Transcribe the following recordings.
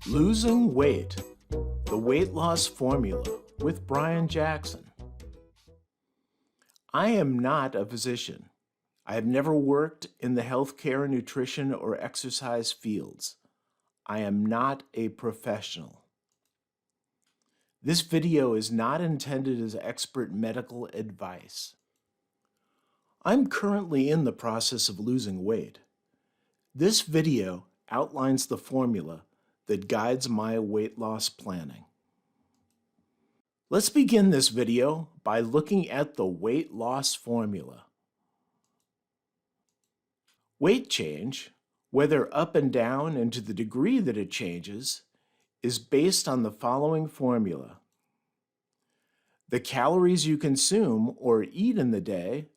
Losing Weight, the Weight Loss Formula with Brian Jackson. I am not a physician. I have never worked in the healthcare, nutrition, or exercise fields. I am not a professional. This video is not intended as expert medical advice. I'm currently in the process of losing weight. This video outlines the formula that guides my weight loss planning. Let's begin this video by looking at the weight loss formula. Weight change, whether up and down and to the degree that it changes, is based on the following formula. The calories you consume or eat in the day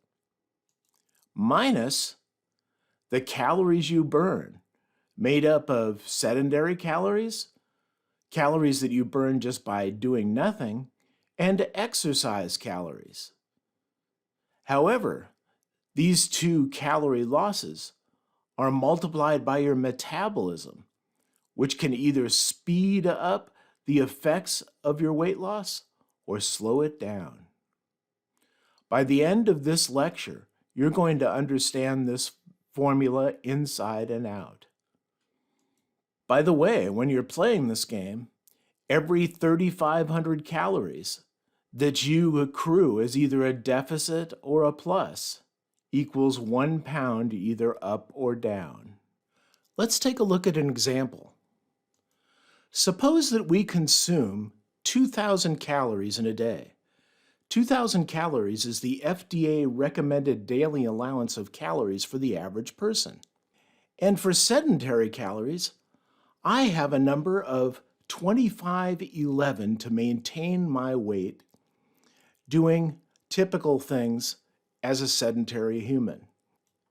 minus the calories you burn, made up of sedentary calories, calories that you burn just by doing nothing, and exercise calories. However, these two calorie losses are multiplied by your metabolism, which can either speed up the effects of your weight loss or slow it down. By the end of this lecture, you're going to understand this formula inside and out. By the way, when you're playing this game, every 3,500 calories that you accrue as either a deficit or a plus equals 1 pound either up or down. Let's take a look at an example. Suppose that we consume 2,000 calories in a day. 2,000 calories is the FDA recommended daily allowance of calories for the average person. And for sedentary calories, I have a number of 2511 to maintain my weight, doing typical things as a sedentary human.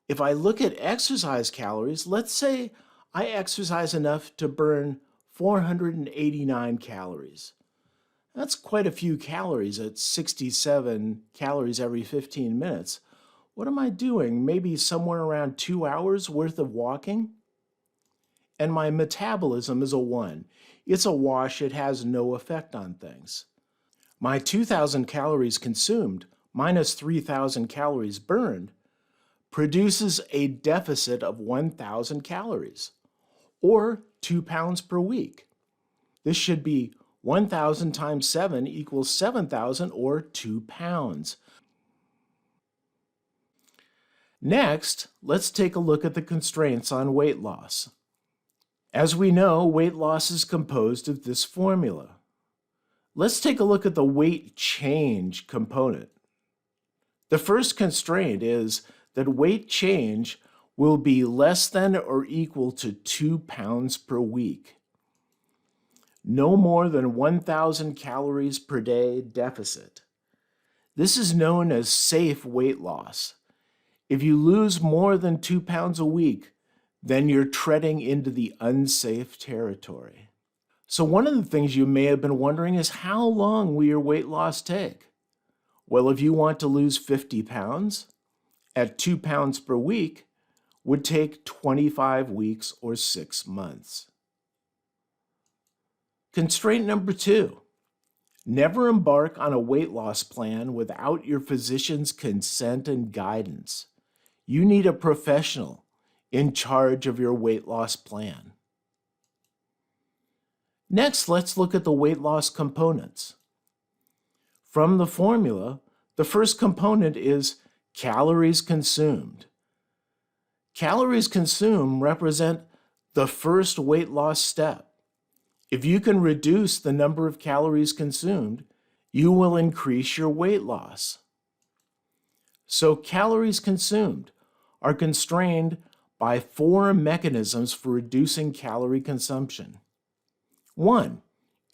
If I look at exercise calories, let's say I exercise enough to burn 489 calories. That's quite a few calories at 67 calories every 15 minutes. What am I doing? Maybe somewhere around 2 hours worth of walking? And my metabolism is a 1. It's a wash. It has no effect on things. My 2,000 calories consumed minus 3,000 calories burned produces a deficit of 1,000 calories, or 2 pounds per week. This should be 1,000 times 7 equals 7,000, or 2 pounds. Next, let's take a look at the constraints on weight loss. As we know, weight loss is composed of this formula. Let's take a look at the weight change component. The first constraint is that weight change will be less than or equal to 2 pounds per week. No more than 1,000 calories per day deficit. This is known as safe weight loss. If you lose more than 2 pounds a week, then you're treading into the unsafe territory. So one of the things you may have been wondering is, how long will your weight loss take? Well, if you want to lose 50 pounds at 2 pounds per week, would take 25 weeks or 6 months. Constraint number 2, never embark on a weight loss plan without your physician's consent and guidance. You need a professional in charge of your weight loss plan. Next, let's look at the weight loss components. From the formula, the first component is calories consumed. Calories consumed represent the first weight loss step. If you can reduce the number of calories consumed, you will increase your weight loss. So calories consumed are constrained by 4 mechanisms for reducing calorie consumption. 1,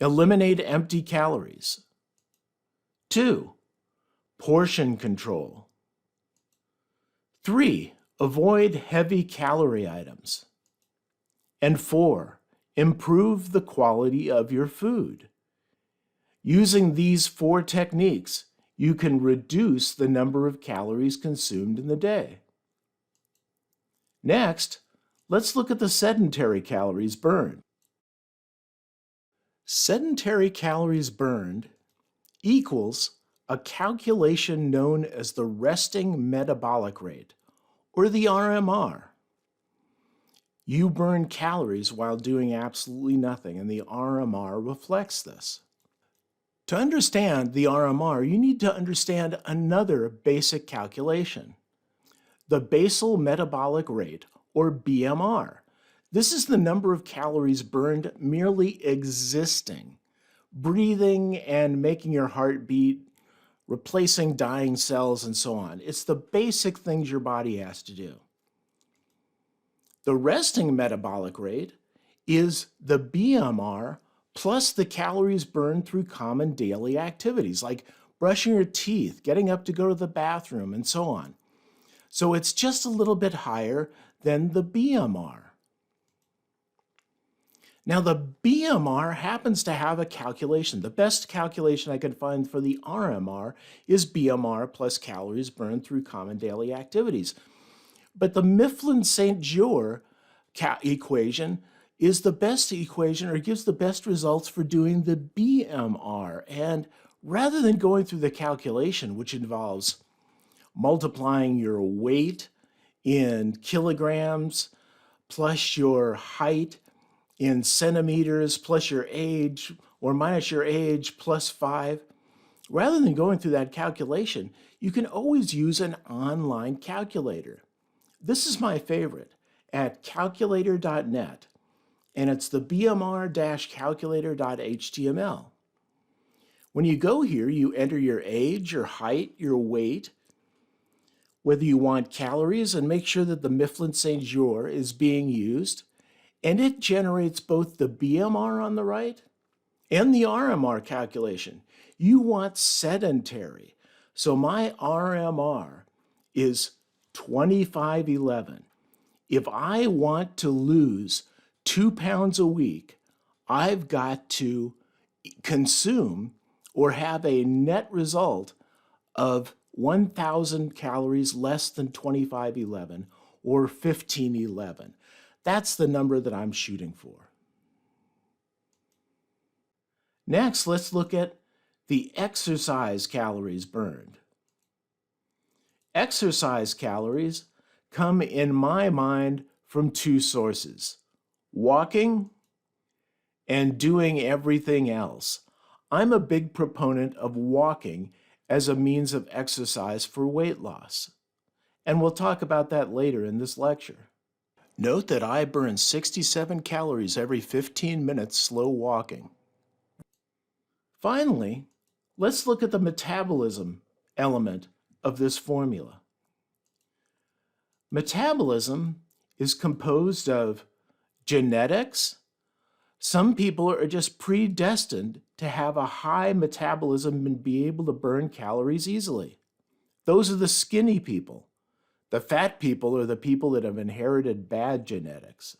eliminate empty calories. 2, portion control. 3, avoid heavy calorie items. And 4, improve the quality of your food. Using these 4 techniques, you can reduce the number of calories consumed in the day. Next, let's look at the sedentary calories burned. Sedentary calories burned equals a calculation known as the resting metabolic rate, or the RMR. You burn calories while doing absolutely nothing, and the RMR reflects this. To understand the RMR, you need to understand another basic calculation, the basal metabolic rate, or BMR. This is the number of calories burned merely existing, breathing and making your heart beat, replacing dying cells, and so on. It's the basic things your body has to do. The resting metabolic rate is the BMR plus the calories burned through common daily activities like brushing your teeth, getting up to go to the bathroom, and so on. So it's just a little bit higher than the BMR. Now the BMR happens to have a calculation. The best calculation I could find for the RMR is BMR plus calories burned through common daily activities. But the Mifflin-St. Jeor equation is the best equation, or gives the best results for doing the BMR. And rather than going through the calculation, which involves multiplying your weight in kilograms plus your height in centimeters plus your age, or minus your age plus 5, rather than going through that calculation, you can always use an online calculator. This is my favorite at calculator.net, and it's the bmr-calculator.html. When you go here, you enter your age, your height, your weight, whether you want calories, and make sure that the Mifflin-St. Jeor is being used, and it generates both the BMR on the right and the RMR calculation. You want sedentary, so my RMR is 2511. If I want to lose 2 pounds a week, I've got to consume or have a net result of 1,000 calories less than 2511 or 1511. That's the number that I'm shooting for. Next, let's look at the exercise calories burned. Exercise calories come, in my mind, from two sources: walking and doing everything else. I'm a big proponent of walking as a means of exercise for weight loss, and we'll talk about that later in this lecture. Note that I burn 67 calories every 15 minutes slow walking. Finally, let's look at the metabolism element of this formula. Metabolism is composed of genetics. Some people are just predestined to have a high metabolism and be able to burn calories easily. Those are the skinny people. The fat people are the people that have inherited bad genetics.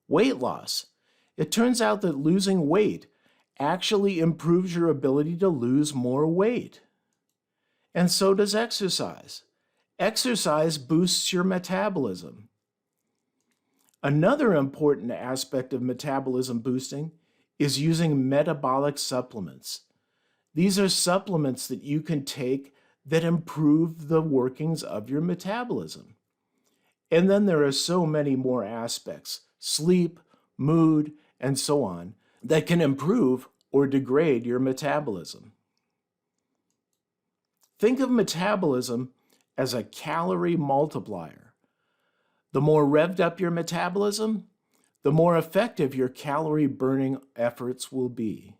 Weight loss. It turns out that losing weight actually improves your ability to lose more weight. And so does exercise. Exercise boosts your metabolism. Another important aspect of metabolism boosting is using metabolic supplements. These are supplements that you can take that improve the workings of your metabolism. And then there are so many more aspects: sleep, mood, and so on, that can improve or degrade your metabolism. Think of metabolism as a calorie multiplier. The more revved up your metabolism, the more effective your calorie burning efforts will be.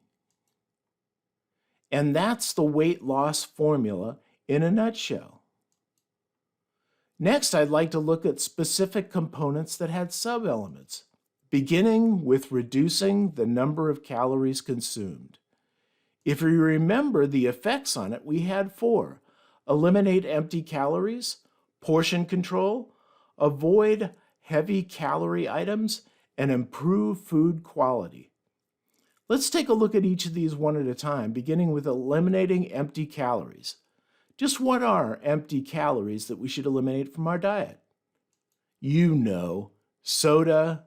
And that's the weight loss formula in a nutshell. Next, I'd like to look at specific components that had sub-elements, beginning with reducing the number of calories consumed. If you remember the effects on it, we had 4: eliminate empty calories, portion control, avoid heavy calorie items, and improve food quality. Let's take a look at each of these one at a time, beginning with eliminating empty calories. Just what are empty calories that we should eliminate from our diet? You know, soda,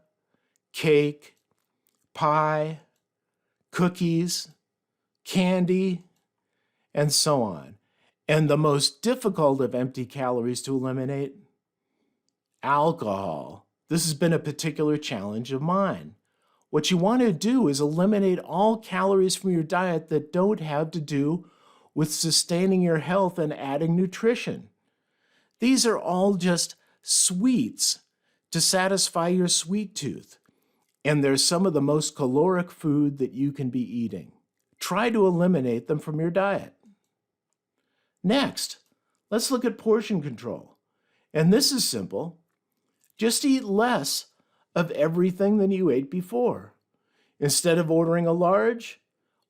cake, pie, cookies, candy, and so on. And the most difficult of empty calories to eliminate, alcohol. This has been a particular challenge of mine. What you want to do is eliminate all calories from your diet that don't have to do with sustaining your health and adding nutrition. These are all just sweets to satisfy your sweet tooth. And they're some of the most caloric food that you can be eating. Try to eliminate them from your diet. Next, let's look at portion control. And this is simple. Just eat less of everything than you ate before. Instead of ordering a large,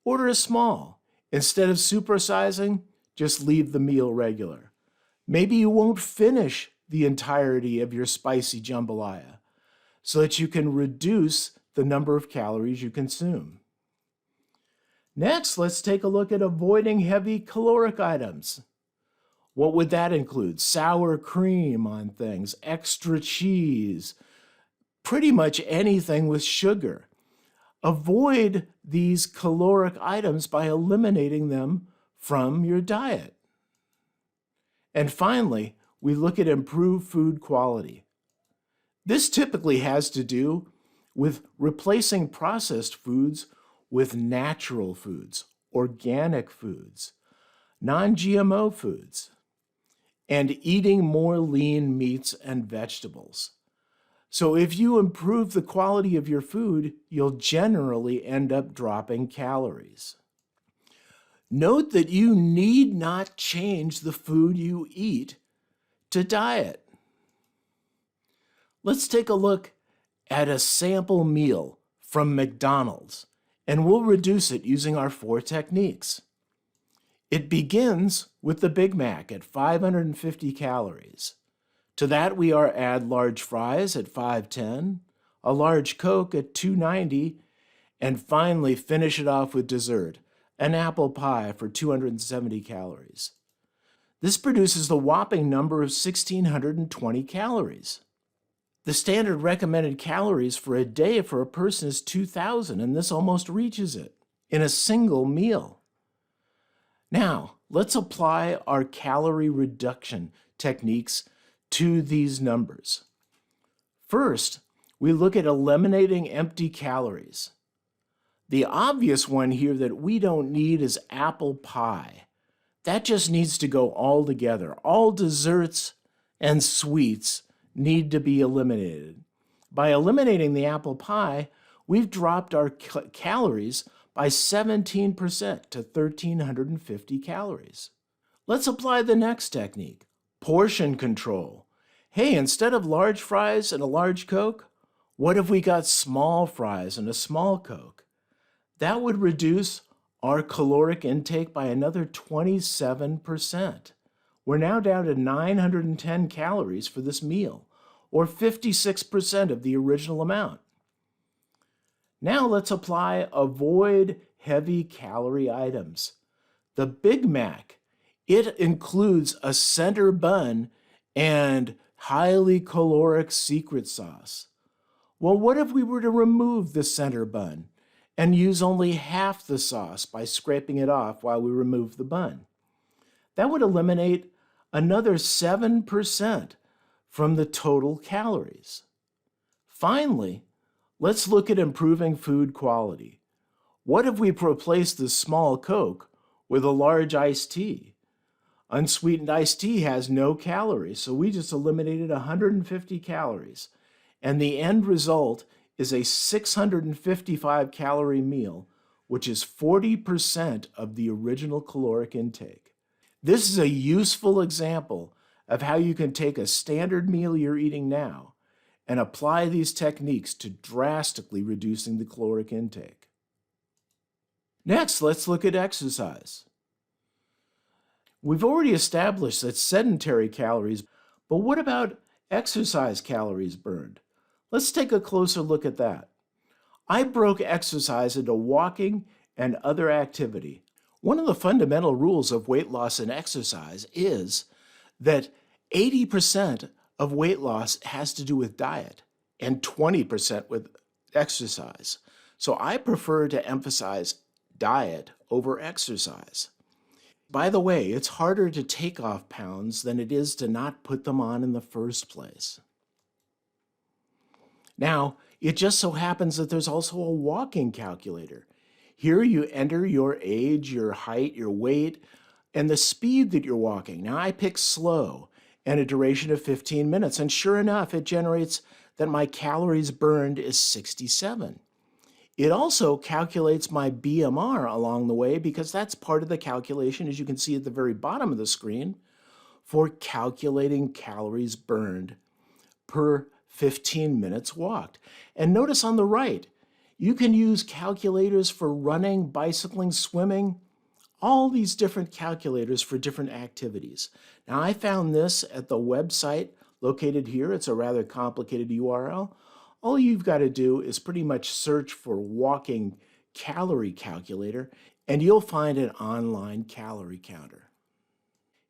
order a small. Instead of supersizing, just leave the meal regular. Maybe you won't finish the entirety of your spicy jambalaya so that you can reduce the number of calories you consume. Next, let's take a look at avoiding heavy caloric items. What would that include? Sour cream on things, extra cheese, pretty much anything with sugar. Avoid these caloric items by eliminating them from your diet. And finally, we look at improved food quality. This typically has to do with replacing processed foods with natural foods, organic foods, non-GMO foods, and eating more lean meats and vegetables. So if you improve the quality of your food, you'll generally end up dropping calories. Note that you need not change the food you eat to diet. Let's take a look at a sample meal from McDonald's, and we'll reduce it using our 4 techniques. It begins with the Big Mac at 550 calories. To that, we add large fries at 510, a large Coke at 290, and finally finish it off with dessert, an apple pie for 270 calories. This produces the whopping number of 1,620 calories. The standard recommended calories for a day for a person is 2,000, and this almost reaches it in a single meal. Now, let's apply our calorie reduction techniques to these numbers. First, we look at eliminating empty calories. The obvious one here that we don't need is apple pie. That just needs to go all together. All desserts and sweets need to be eliminated. By eliminating the apple pie, we've dropped our calories by 17% to 1,350 calories. Let's apply the next technique, portion control. Hey, instead of large fries and a large Coke, what if we got small fries and a small Coke? That would reduce our caloric intake by another 27%. We're now down to 910 calories for this meal, or 56% of the original amount. Now let's apply avoid heavy calorie items. The Big Mac, it includes a center bun and highly caloric secret sauce. Well, what if we were to remove the center bun and use only half the sauce by scraping it off while we remove the bun? That would eliminate another 7% from the total calories. Finally, let's look at improving food quality. What if we replace the small Coke with a large iced tea? Unsweetened iced tea has no calories, so we just eliminated 150 calories. And the end result is a 655 calorie meal, which is 40% of the original caloric intake. This is a useful example of how you can take a standard meal you're eating now and apply these techniques to drastically reducing the caloric intake. Next, let's look at exercise. We've already established that sedentary calories, but what about exercise calories burned? Let's take a closer look at that. I broke exercise into walking and other activity. One of the fundamental rules of weight loss and exercise is that 80% of weight loss has to do with diet and 20% with exercise. So I prefer to emphasize diet over exercise. By the way, it's harder to take off pounds than it is to not put them on in the first place. Now, it just so happens that there's also a walking calculator. Here you enter your age, your height, your weight, and the speed that you're walking. Now, I pick slow and a duration of 15 minutes, and sure enough, it generates that my calories burned is 67. It also calculates my BMR along the way because that's part of the calculation, as you can see at the very bottom of the screen, for calculating calories burned per 15 minutes walked. And notice on the right, you can use calculators for running, bicycling, swimming, all these different calculators for different activities. Now, I found this at the website located here. It's a rather complicated URL. All you've got to do is pretty much search for walking calorie calculator, and you'll find an online calorie counter.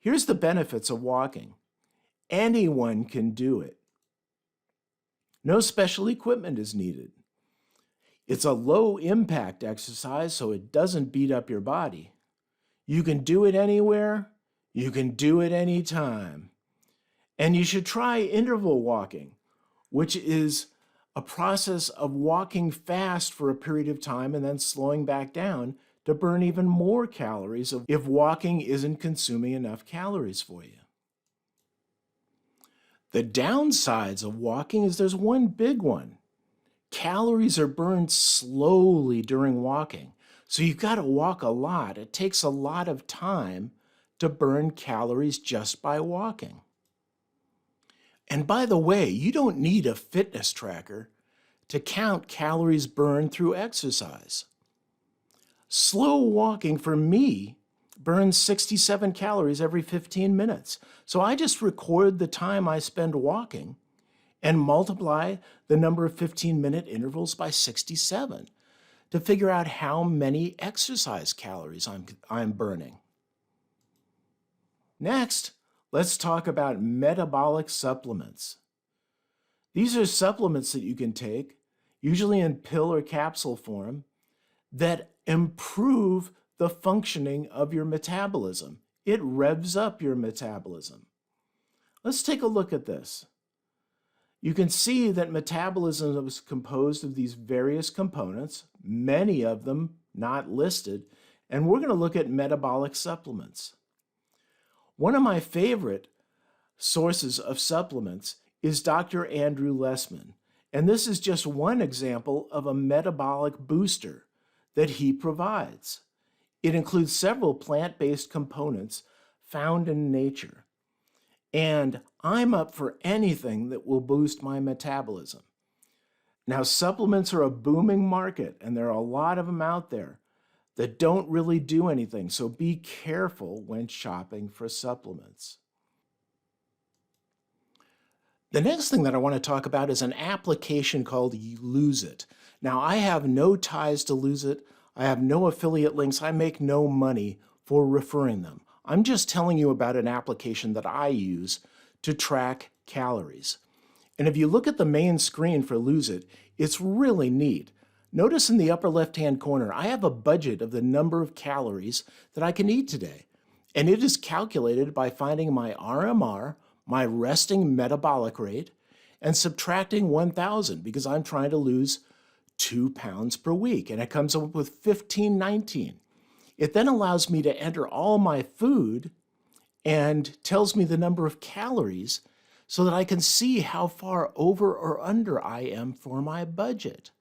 Here's the benefits of walking. Anyone can do it. No special equipment is needed. It's a low-impact exercise, so it doesn't beat up your body. You can do it anywhere. You can do it anytime. And you should try interval walking, which is a process of walking fast for a period of time and then slowing back down to burn even more calories if walking isn't consuming enough calories for you. The downsides of walking is there's one big one. Calories are burned slowly during walking. So you've got to walk a lot. It takes a lot of time to burn calories just by walking. And by the way, you don't need a fitness tracker to count calories burned through exercise. Slow walking for me burns 67 calories every 15 minutes. So I just record the time I spend walking and multiply the number of 15-minute intervals by 67 to figure out how many exercise calories I'm burning. Next, let's talk about metabolic supplements. These are supplements that you can take, usually in pill or capsule form, that improve the functioning of your metabolism. It revs up your metabolism. Let's take a look at this. You can see that metabolism is composed of these various components, many of them not listed, and we're going to look at metabolic supplements. One of my favorite sources of supplements is Dr. Andrew Lessman, and this is just one example of a metabolic booster that he provides. It includes several plant-based components found in nature. And I'm up for anything that will boost my metabolism. Now, supplements are a booming market, and there are a lot of them out there that don't really do anything, so be careful when shopping for supplements. The next thing that I want to talk about is an application called Lose It. Now, I have no ties to Lose It. I have no affiliate links. I make no money for referring them. I'm just telling you about an application that I use to track calories. And if you look at the main screen for Lose It, it's really neat. Notice in the upper left-hand corner, I have a budget of the number of calories that I can eat today. And it is calculated by finding my RMR, my resting metabolic rate, and subtracting 1,000 because I'm trying to lose 2 pounds per week. And it comes up with 1519. It then allows me to enter all my food and tells me the number of calories so that I can see how far over or under I am for my budget.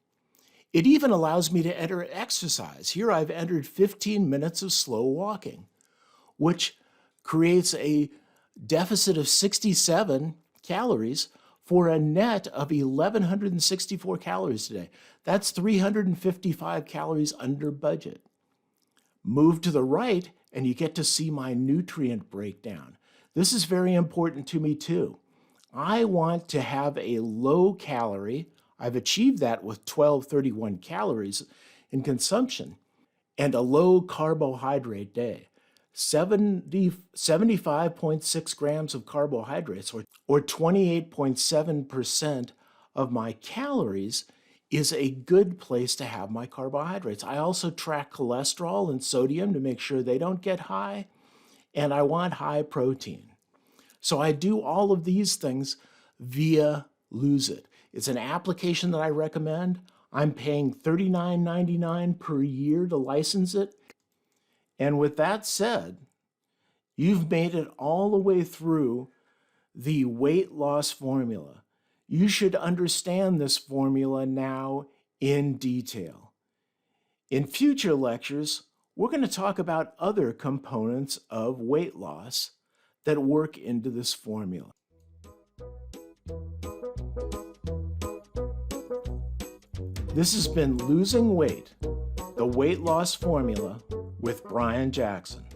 It even allows me to enter exercise. Here I've entered 15 minutes of slow walking, which creates a deficit of 67 calories for a net of 1,164 calories today. That's 355 calories under budget. Move to the right and you get to see my nutrient breakdown. This is very important to me too. I want to have a low calorie. I've achieved that with 1231 calories in consumption and a low carbohydrate day. 75.6 grams of carbohydrates or 28.7% of my calories is a good place to have my carbohydrates. I also track cholesterol and sodium to make sure they don't get high, and I want high protein. So I do all of these things via Lose It. It's an application that I recommend. I'm paying $39.99 per year to license it. And with that said, you've made it all the way through the weight loss formula. You should understand this formula now in detail. In future lectures, we're going to talk about other components of weight loss that work into this formula. This has been Losing Weight, the Weight Loss Formula with Brian Jackson.